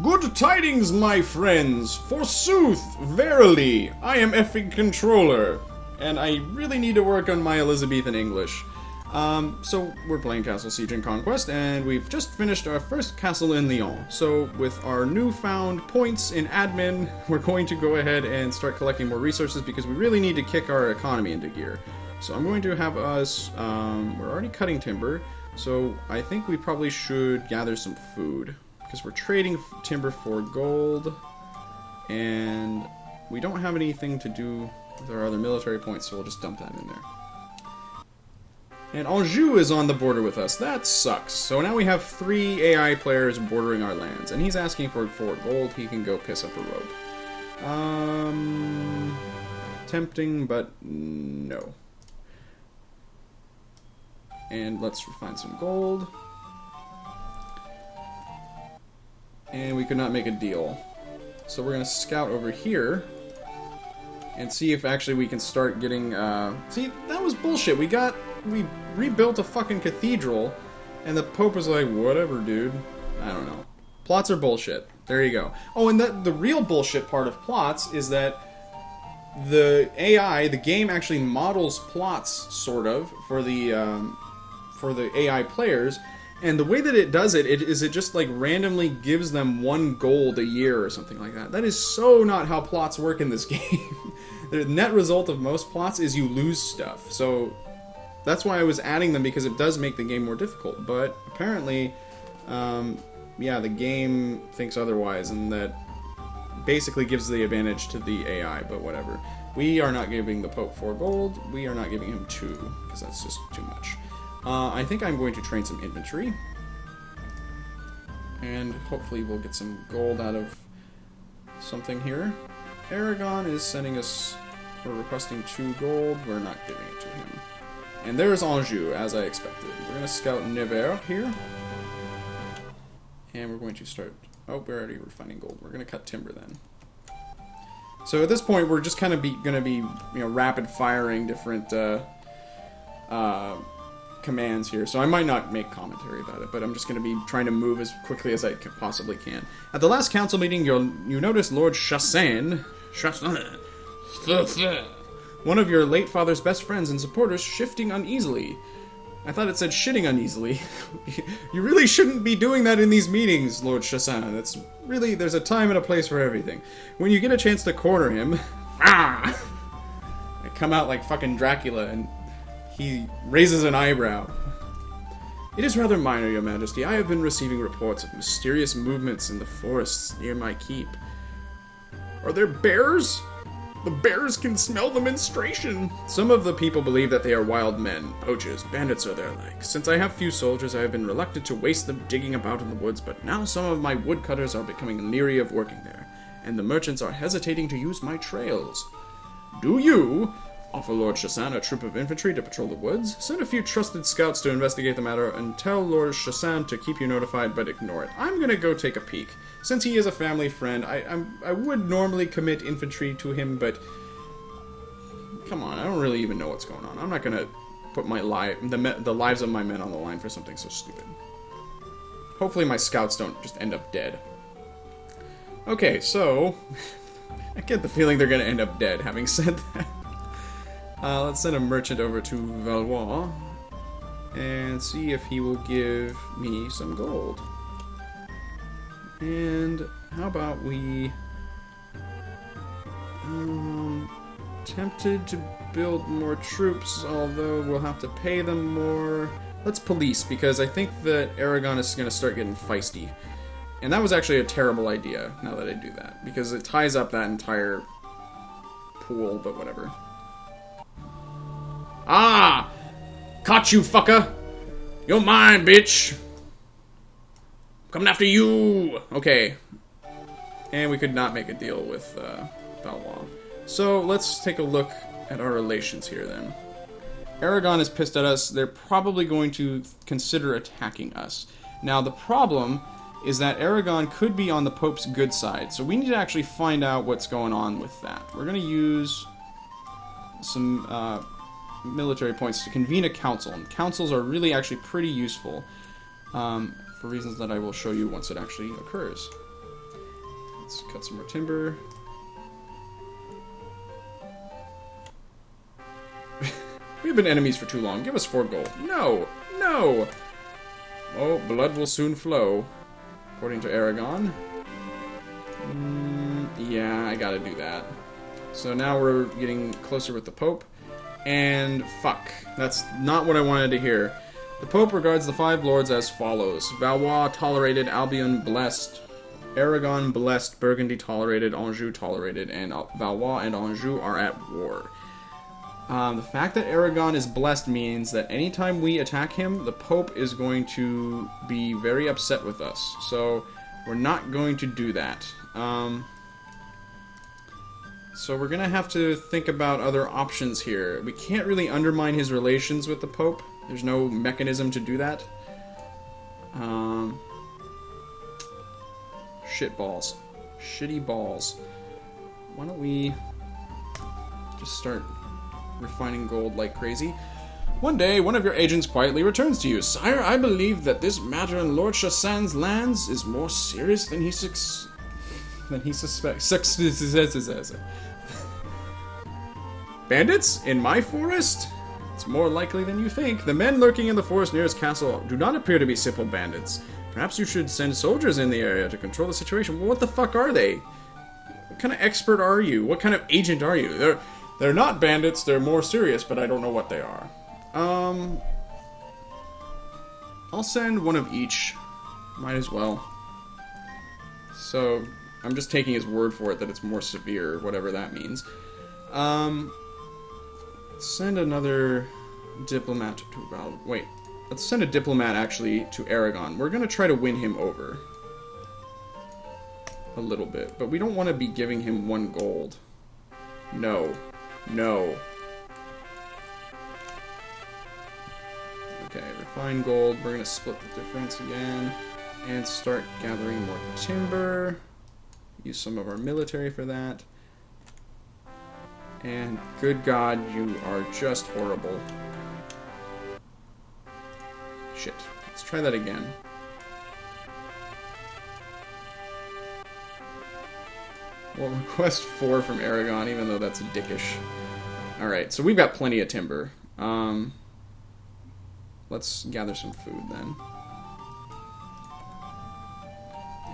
Good tidings, my friends! Forsooth, verily, I am effing controller. And I really need to work on my Elizabethan English. So we're playing Castle Siege and Conquest, and we've just finished our first castle in Lyon. So with our newfound points in admin, we're going to go ahead and start collecting more resources because we really need to kick our economy into gear. So I'm going to have us, we're already cutting timber, so I think we probably should gather some food. Because we're trading timber for gold, and we don't have anything to do with our other military points, so we'll just dump that in there. And Anjou is on the border with us. That sucks. So now we have 3 AI players bordering our lands, and he's asking for 4 gold. He can go piss up a rope. Tempting, but no. And let's find some gold. And we could not make a deal. So we're going to scout over here and see if actually we can start getting, see, that was bullshit. We rebuilt a fucking cathedral, and the Pope was like, whatever, dude. I don't know. Plots are bullshit. There you go. Oh, and the real bullshit part of plots is that the AI, the game actually models plots, sort of, for the AI players. And the way that it does it just like randomly gives them 1 gold a year or something like that. That is so not how plots work in this game. The net result of most plots is you lose stuff. So that's why I was adding them, because it does make the game more difficult. But apparently, yeah, the game thinks otherwise, and that basically gives the advantage to the AI, but whatever. We are not giving the Pope 4 gold. We are not giving him 2, because that's just too much. I think I'm going to train some infantry. And hopefully we'll get some gold out of something here. Aragon is sending us, we're requesting 2 gold. We're not giving it to him. And there's Anjou, as I expected. We're going to scout Nevers here. And we're going to start, oh, we're already refining gold. We're going to cut timber then. So at this point, we're just kind of going to be, rapid firing different, commands here, so I might not make commentary about it, but I'm just going to be trying to move as quickly as I possibly can. At the last council meeting, you noticed Lord Chassain, one of your late father's best friends and supporters, shifting uneasily. I thought it said shitting uneasily. You really shouldn't be doing that in these meetings, Lord Chassain. That's really, there's a time and a place for everything. When you get a chance to corner him, I come out like fucking Dracula and he raises an eyebrow. It is rather minor, Your Majesty. I have been receiving reports of mysterious movements in the forests near my keep. Are there bears? The bears can smell the menstruation. Some of the people believe that they are wild men, poachers, bandits or their like. Since I have few soldiers, I have been reluctant to waste them digging about in the woods, but now some of my woodcutters are becoming leery of working there, and the merchants are hesitating to use my trails. Do you offer Lord Chassain a troop of infantry to patrol the woods? Send a few trusted scouts to investigate the matter, and tell Lord Chassain to keep you notified, but ignore it. I'm gonna go take a peek. Since he is a family friend, I would normally commit infantry to him, but come on, I don't really even know what's going on. I'm not gonna put my the lives of my men on the line for something so stupid. Hopefully my scouts don't just end up dead. Okay, so I get the feeling they're gonna end up dead, having said that. Let's send a merchant over to Valois and see if he will give me some gold. And how about we... tempted to build more troops, although we'll have to pay them more. Let's police, because I think that Aragon is going to start getting feisty. And that was actually a terrible idea, now that I do that, because it ties up that entire pool, but whatever. Ah! Caught you, fucker! You're mine, bitch! Coming after you! Okay. And we could not make a deal with Valois. So let's take a look at our relations here then. Aragon is pissed at us. They're probably going to consider attacking us. Now the problem is that Aragon could be on the Pope's good side, so we need to actually find out what's going on with that. We're going to use some military points to convene a council, and councils are really actually pretty useful for reasons that I will show you once it actually occurs. Let's cut some more timber. We've been enemies for too long. Give us 4 gold. No! No! Oh, blood will soon flow, according to Aragon. Yeah, I gotta do that. So now we're getting closer with the Pope. And fuck. That's not what I wanted to hear. The Pope regards the 5 lords as follows. Valois tolerated, Albion blessed, Aragon blessed, Burgundy tolerated, Anjou tolerated, and Valois and Anjou are at war. The fact that Aragon is blessed means that anytime we attack him, the Pope is going to be very upset with us. So we're not going to do that. So we're going to have to think about other options here. We can't really undermine his relations with the Pope. There's no mechanism to do that. Shit balls. Shitty balls. Why don't we just start refining gold like crazy? One day, one of your agents quietly returns to you. Sire, I believe that this matter in Lord Chassain's lands is more serious than he suspects. Bandits? In my forest? It's more likely than you think. The men lurking in the forest near his castle do not appear to be simple bandits. Perhaps you should send soldiers in the area to control the situation. Well, what the fuck are they? What kind of expert are you? What kind of agent are you? They're not bandits, they're more serious, but I don't know what they are. I'll send one of each. Might as well. So, I'm just taking his word for it that it's more severe, whatever that means. Send another diplomat to wait. Let's send a diplomat, actually, to Aragon. We're gonna try to win him over. A little bit. But we don't want to be giving him 1 gold. No. No. Okay, refined gold. We're gonna split the difference again. And start gathering more timber. Use some of our military for that. And good God, you are just horrible. Shit. Let's try that again. We'll request 4 from Aragon, even though that's dickish. Alright, so we've got plenty of timber. Let's gather some food then.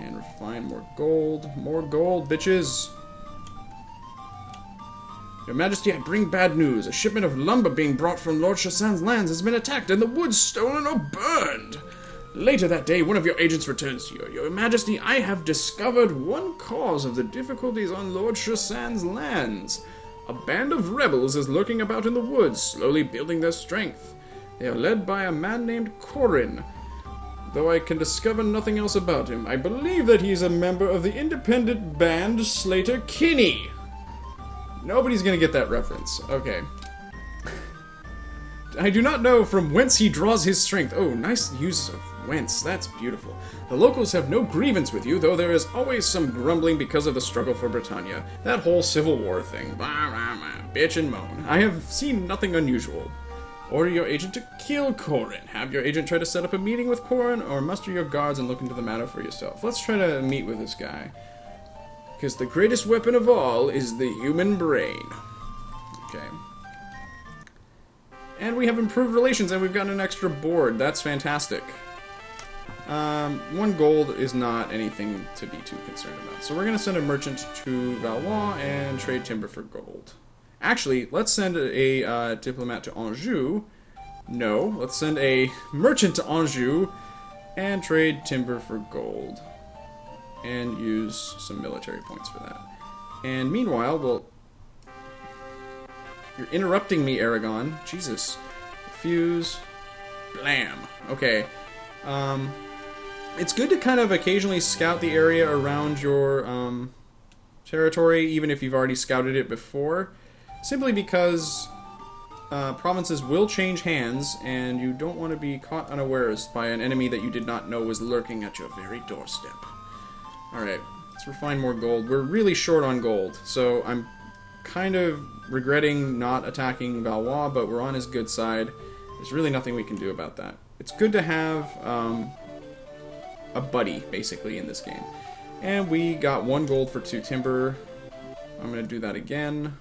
And refine more gold. More gold, bitches! Your Majesty, I bring bad news. A shipment of lumber being brought from Lord Chassain's lands has been attacked and the woods stolen or burned. Later that day, one of your agents returns to you. Your Majesty, I have discovered one cause of the difficulties on Lord Chassain's lands. A band of rebels is lurking about in the woods, slowly building their strength. They are led by a man named Corin. Though I can discover nothing else about him, I believe that he's a member of the independent band Slater Kinney. Nobody's gonna get that reference. Okay. I do not know from whence he draws his strength. Oh, nice use of whence. That's beautiful. The locals have no grievance with you, though there is always some grumbling because of the struggle for Britannia. That whole Civil War thing. Blah, blah, blah. Bitch and moan. I have seen nothing unusual. Order your agent to kill Corin. Have your agent try to set up a meeting with Corin, or muster your guards and look into the matter for yourself. Let's try to meet with this guy. Because the greatest weapon of all is the human brain. Okay. And we have improved relations, and we've gotten an extra board. That's fantastic. 1 gold is not anything to be too concerned about. So we're going to send a merchant to Valois and trade timber for gold. Actually, let's send a diplomat to Anjou. No, let's send a merchant to Anjou and trade timber for gold. And use some military points for that. And meanwhile, well... You're interrupting me, Aragon. Jesus. Fuse. Blam. Okay. It's good to kind of occasionally scout the area around your territory, even if you've already scouted it before. Simply because provinces will change hands, and you don't want to be caught unawares by an enemy that you did not know was lurking at your very doorstep. Alright, let's refine more gold. We're really short on gold, so I'm kind of regretting not attacking Valois, but we're on his good side. There's really nothing we can do about that. It's good to have a buddy, basically, in this game. And we got 1 gold for 2 timber. I'm going to do that again.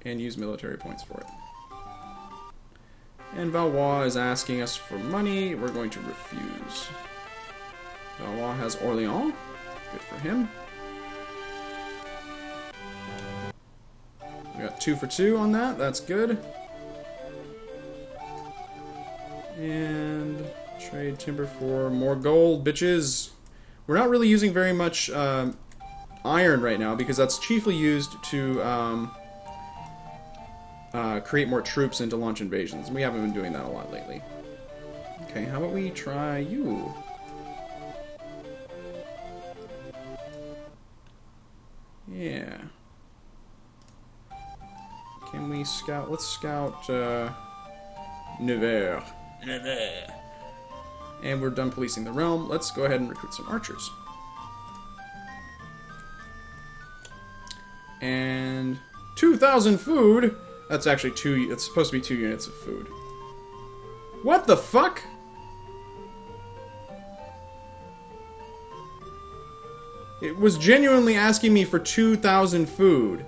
And use military points for it. And Valois is asking us for money. We're going to refuse. Valois has Orléans. Good for him. We got 2 for 2 on that. That's good. And trade timber for more gold, bitches. We're not really using very much iron right now because that's chiefly used to create more troops and to launch invasions. We haven't been doing that a lot lately. Okay, how about we try you? Yeah. Can we scout? Let's scout Nevers. And we're done policing the realm. Let's go ahead and recruit some archers. And 2,000 food. That's actually it's supposed to be 2 units of food. What the fuck? It was genuinely asking me for 2,000 food.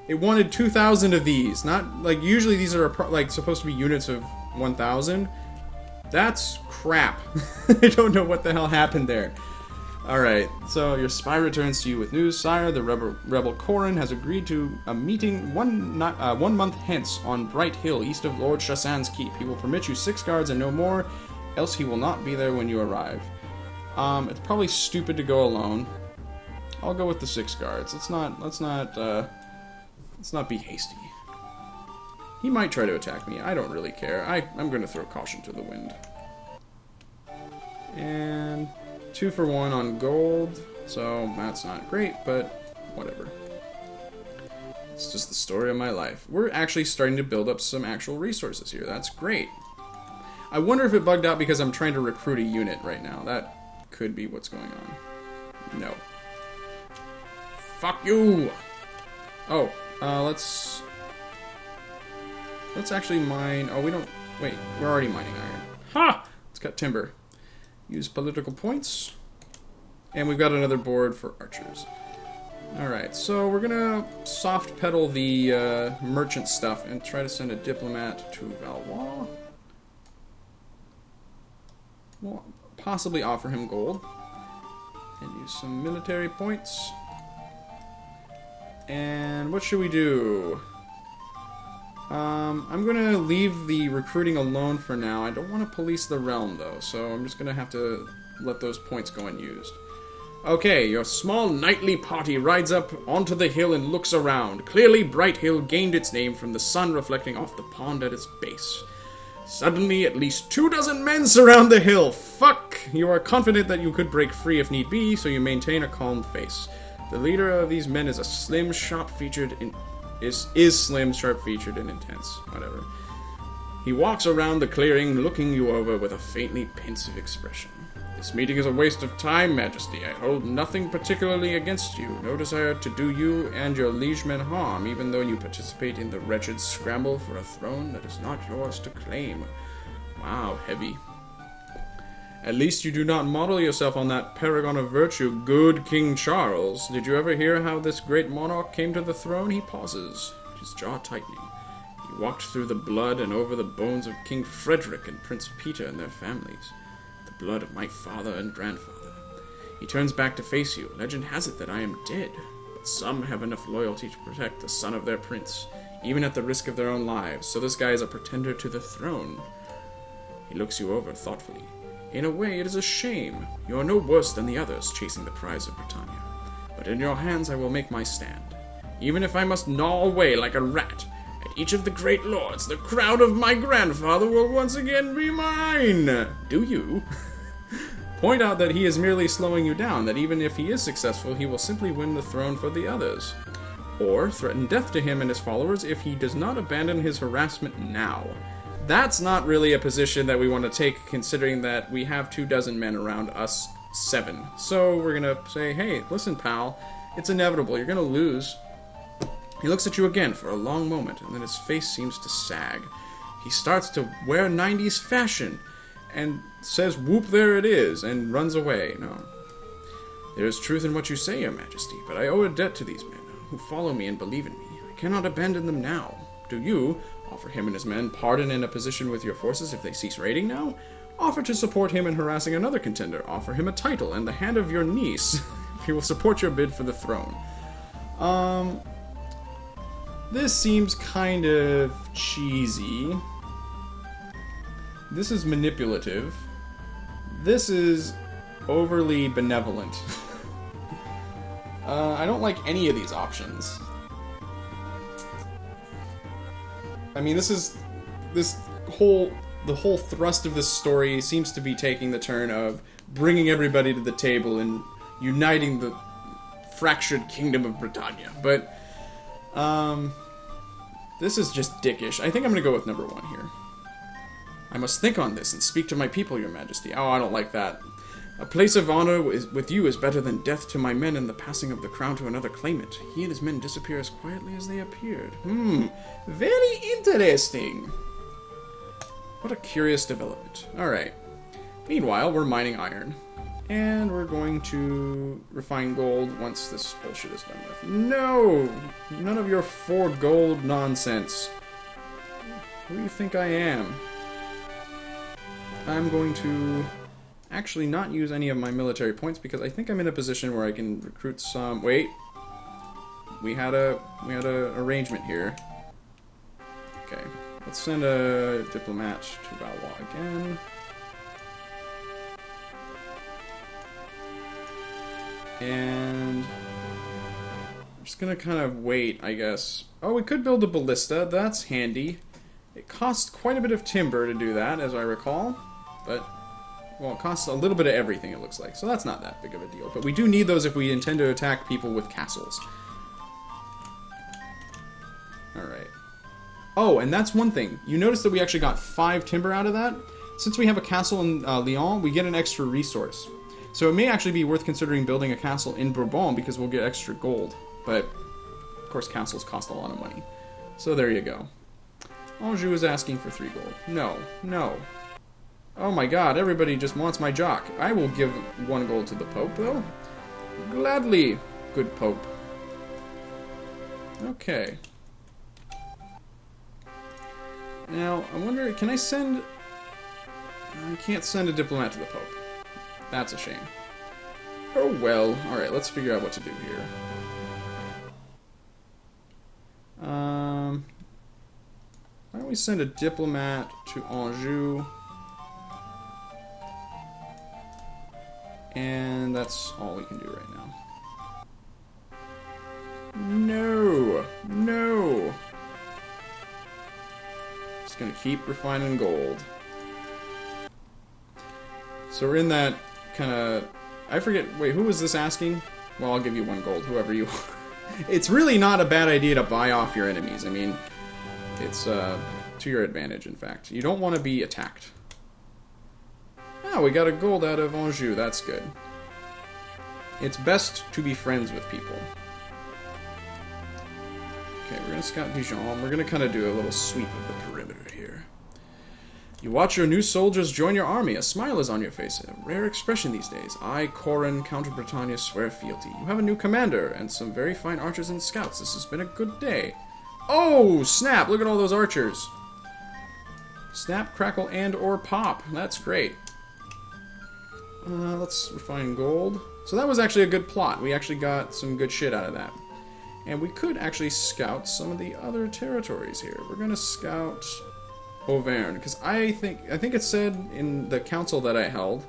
It wanted 2,000 of these. Not, like, usually these are, like, supposed to be units of 1,000. That's crap. I don't know what the hell happened there. Alright, so your spy returns to you with news. Sire, the rebel Corin has agreed to a meeting 1 month hence on Bright Hill, east of Lord Chassain's keep. He will permit you 6 guards and no more, else he will not be there when you arrive. It's probably stupid to go alone. I'll go with the 6 guards. Let's not be hasty. He might try to attack me. I don't really care. I'm going to throw caution to the wind. And 2 for 1 on gold. So that's not great, but whatever. It's just the story of my life. We're actually starting to build up some actual resources here. That's great. I wonder if it bugged out because I'm trying to recruit a unit right now. That could be what's going on. No. Fuck you! Oh, let's actually mine... Oh, we don't... Wait, we're already mining iron. Ha! Let's cut timber. Use political points. And we've got another board for archers. Alright, so we're gonna soft pedal the merchant stuff and try to send a diplomat to Valois. We'll possibly offer him gold. And use some military points. And what should we do? I'm going to leave the recruiting alone for now. I don't want to police the realm, though, so I'm just going to have to let those points go unused. Okay, your small nightly party rides up onto the hill and looks around. Clearly, Bright Hill gained its name from the sun reflecting off the pond at its base. Suddenly, at least 24 men surround the hill. Fuck! You are confident that you could break free if need be, so you maintain a calm face. The leader of these men is a slim, sharp-featured slim, sharp-featured, and intense. Whatever. He walks around the clearing, looking you over with a faintly pensive expression. This meeting is a waste of time, Majesty. I hold nothing particularly against you. No desire to do you and your liegemen harm, even though you participate in the wretched scramble for a throne that is not yours to claim. Wow, heavy. At least you do not model yourself on that paragon of virtue, good King Charles. Did you ever hear how this great monarch came to the throne? He pauses, his jaw tightening. He walked through the blood and over the bones of King Frederick and Prince Peter and their families. The blood of my father and grandfather. He turns back to face you. Legend has it that I am dead, but some have enough loyalty to protect the son of their prince, even at the risk of their own lives. So this guy is a pretender to the throne. He looks you over thoughtfully. In a way, it is a shame. You are no worse than the others chasing the prize of Britannia. But in your hands I will make my stand. Even if I must gnaw away like a rat at each of the great lords, the crown of my grandfather will once again be mine. Do you? Point out that he is merely slowing you down, that even if he is successful, he will simply win the throne for the others. Or threaten death to him and his followers if he does not abandon his harassment now. That's not really a position that we want to take, considering that we have 24 men around us 7. So we're going to say, hey, listen, pal, it's inevitable. You're going to lose. He looks at you again for a long moment, and then his face seems to sag. He starts to wear 90s fashion, and says, whoop, there it is, and runs away. No. There is truth in what you say, Your Majesty, but I owe a debt to these men who follow me and believe in me. I cannot abandon them now. Do you offer him and his men pardon and a position with your forces if they cease raiding now? Offer to support him in harassing another contender. Offer him a title and the hand of your niece if he will support your bid for the throne. This seems kind of cheesy. This is manipulative. This is overly benevolent. I don't like any of these options. I mean, the whole thrust of this story seems to be taking the turn of bringing everybody to the table and uniting the fractured kingdom of Britannia. But, this is just dickish. I think I'm gonna go with number 1 here. I must think on this and speak to my people, Your Majesty. Oh, I don't like that. A place of honor with you is better than death to my men and the passing of the crown to another claimant. He and his men disappear as quietly as they appeared. Very interesting. What a curious development. Alright. Meanwhile, we're mining iron. And we're going to refine gold once this bullshit is done with. No! None of your 4 gold nonsense. Who do you think I am? I'm going to actually not use any of my military points because I think I'm in a position where I can recruit some... Wait. We had a arrangement here. Okay. Let's send a diplomat to Valois again. And I'm just gonna kind of wait, I guess. Oh, we could build a ballista. That's handy. It costs quite a bit of timber to do that, as I recall. But, well, it costs a little bit of everything, it looks like. So that's not that big of a deal. But we do need those if we intend to attack people with castles. Alright. Oh, and that's one thing. You notice that we actually got 5 timber out of that? Since we have a castle in Lyon, we get an extra resource. So it may actually be worth considering building a castle in Bourbon because we'll get extra gold. But, of course, castles cost a lot of money. So there you go. Anjou is asking for 3 gold. No, no. Oh my god, everybody just wants my jock. I will give 1 gold to the Pope, though. Gladly, good Pope. Okay. Now, I wonder, can I send... I can't send a diplomat to the Pope. That's a shame. Oh well. Alright, let's figure out what to do here. Why don't we send a diplomat to Anjou? And that's all we can do right now. No! No! Just gonna keep refining gold. So we're in that kind of... I forget... Wait, who was this asking? Well, I'll give you 1 gold, whoever you are. It's really not a bad idea to buy off your enemies. I mean, it's to your advantage, in fact. You don't want to be attacked. Oh, we got a gold out of Anjou. That's good. It's best to be friends with people. Okay, we're going to scout Dijon. We're going to kind of do a little sweep of the perimeter here. You watch your new soldiers join your army. A smile is on your face. A rare expression these days. I, Corin, Count of Britannia, swear fealty. You have a new commander and some very fine archers and scouts. This has been a good day. Oh, snap! Look at all those archers. Snap, crackle, and or pop. That's great. Let's refine gold. So that was actually a good plot. We actually got some good shit out of that. And we could actually scout some of the other territories here. We're going to scout Auvergne, because I think it said in the council that I held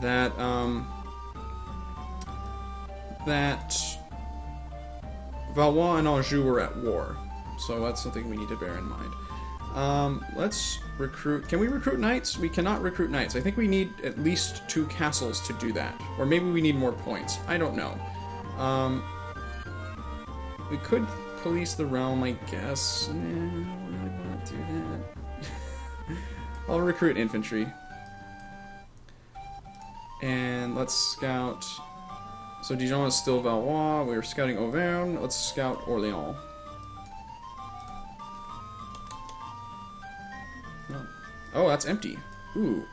that that Valois and Anjou were at war. So that's something we need to bear in mind. Let's recruit... Can we recruit knights? We cannot recruit knights. I think we need at least 2 castles to do that. Or maybe we need more points. I don't know. We could police the realm, I guess. I don't really want to do that. I'll recruit infantry. And let's scout... So Dijon is still Valois. We were scouting Auvergne. Let's scout Orléans. Oh, that's empty. Ooh.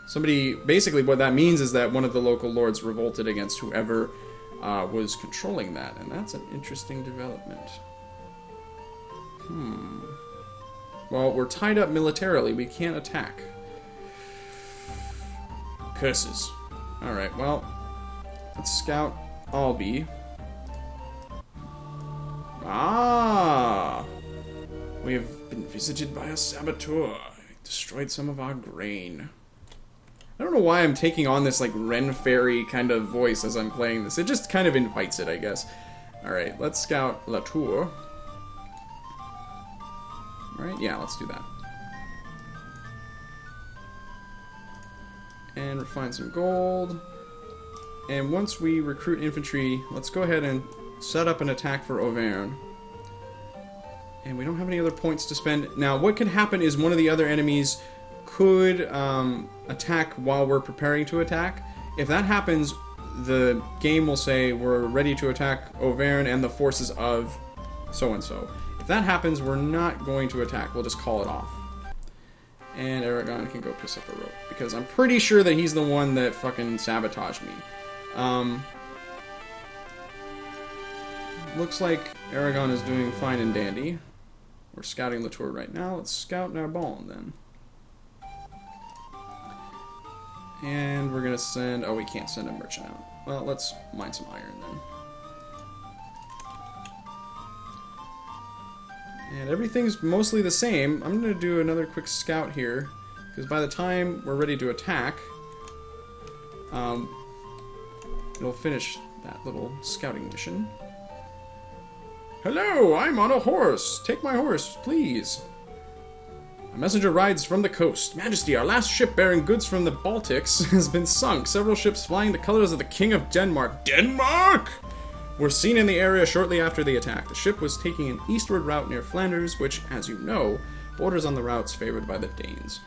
Somebody, basically what that means is that one of the local lords revolted against whoever was controlling that, and that's an interesting development. Well, we're tied up militarily. We can't attack. Curses. Alright, well, let's scout Albi. Ah! We have been visited by a saboteur. Destroyed some of our grain. I don't know why I'm taking on this, like, Ren Fairy kind of voice as I'm playing this. It just kind of invites it, I guess. Alright, let's scout Latour. Alright, yeah, let's do that. And refine some gold. And once we recruit infantry, let's go ahead and set up an attack for Auvergne. And we don't have any other points to spend. Now, what could happen is one of the other enemies could attack while we're preparing to attack. If that happens, the game will say we're ready to attack Auvergne and the forces of so-and-so. If that happens, we're not going to attack. We'll just call it off. And Aragon can go piss up a rope, because I'm pretty sure that he's the one that fucking sabotaged me. Looks like Aragon is doing fine and dandy. We're scouting Latour right now. Let's scout Narbonne then. And we're gonna send... oh, we can't send a merchant out. Well, let's mine some iron then. And everything's mostly the same. I'm gonna do another quick scout here, because by the time we're ready to attack, it'll finish that little scouting mission. Hello, I'm on a horse. Take my horse, please. A messenger rides from the coast. Majesty, our last ship bearing goods from the Baltics has been sunk. Several ships flying the colors of the King of Denmark. Denmark! Were seen in the area shortly after the attack. The ship was taking an eastward route near Flanders, which, as you know, borders on the routes favored by the Danes.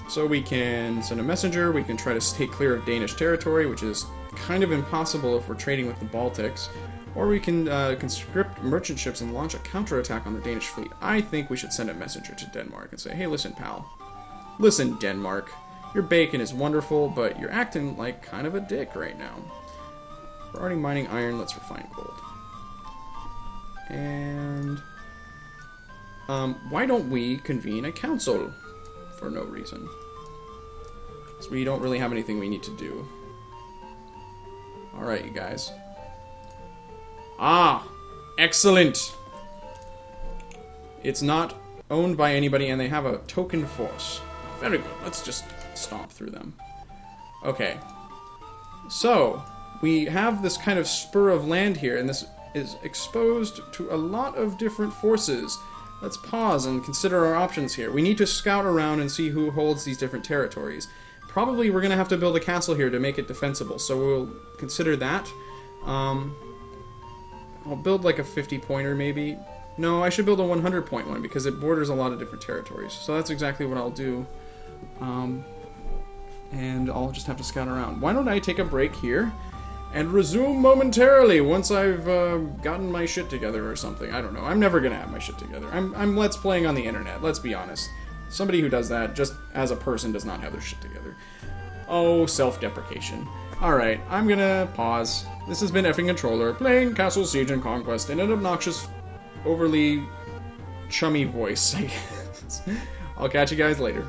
So we can send a messenger. We can try to stay clear of Danish territory, which is kind of impossible if we're trading with the Baltics. Or we can conscript merchant ships and launch a counterattack on the Danish fleet. I think we should send a messenger to Denmark and say, hey, listen, pal. Listen, Denmark. Your bacon is wonderful, but you're acting like kind of a dick right now. We're already mining iron. Let's refine gold. And why don't we convene a council for no reason? Because we don't really have anything we need to do. Alright, you guys. Ah! Excellent! It's not owned by anybody, and they have a token force. Very good. Let's just stomp through them. Okay. So, we have this kind of spur of land here, and this is exposed to a lot of different forces. Let's pause and consider our options here. We need to scout around and see who holds these different territories. Probably we're going to have to build a castle here to make it defensible, so we'll consider that. I'll build like a 50-pointer maybe. No, I should build a 100-point one because it borders a lot of different territories. So that's exactly what I'll do. And I'll just have to scout around. Why don't I take a break here and resume momentarily once I've gotten my shit together or something. I don't know. I'm never going to have my shit together. I'm Let's Playing on the internet, let's be honest. Somebody who does that, just as a person, does not have their shit together. Oh, self-deprecation. Alright, I'm gonna pause. This has been Effing Controller, playing Castle Siege and Conquest in an obnoxious, overly chummy voice, I guess. I'll catch you guys later.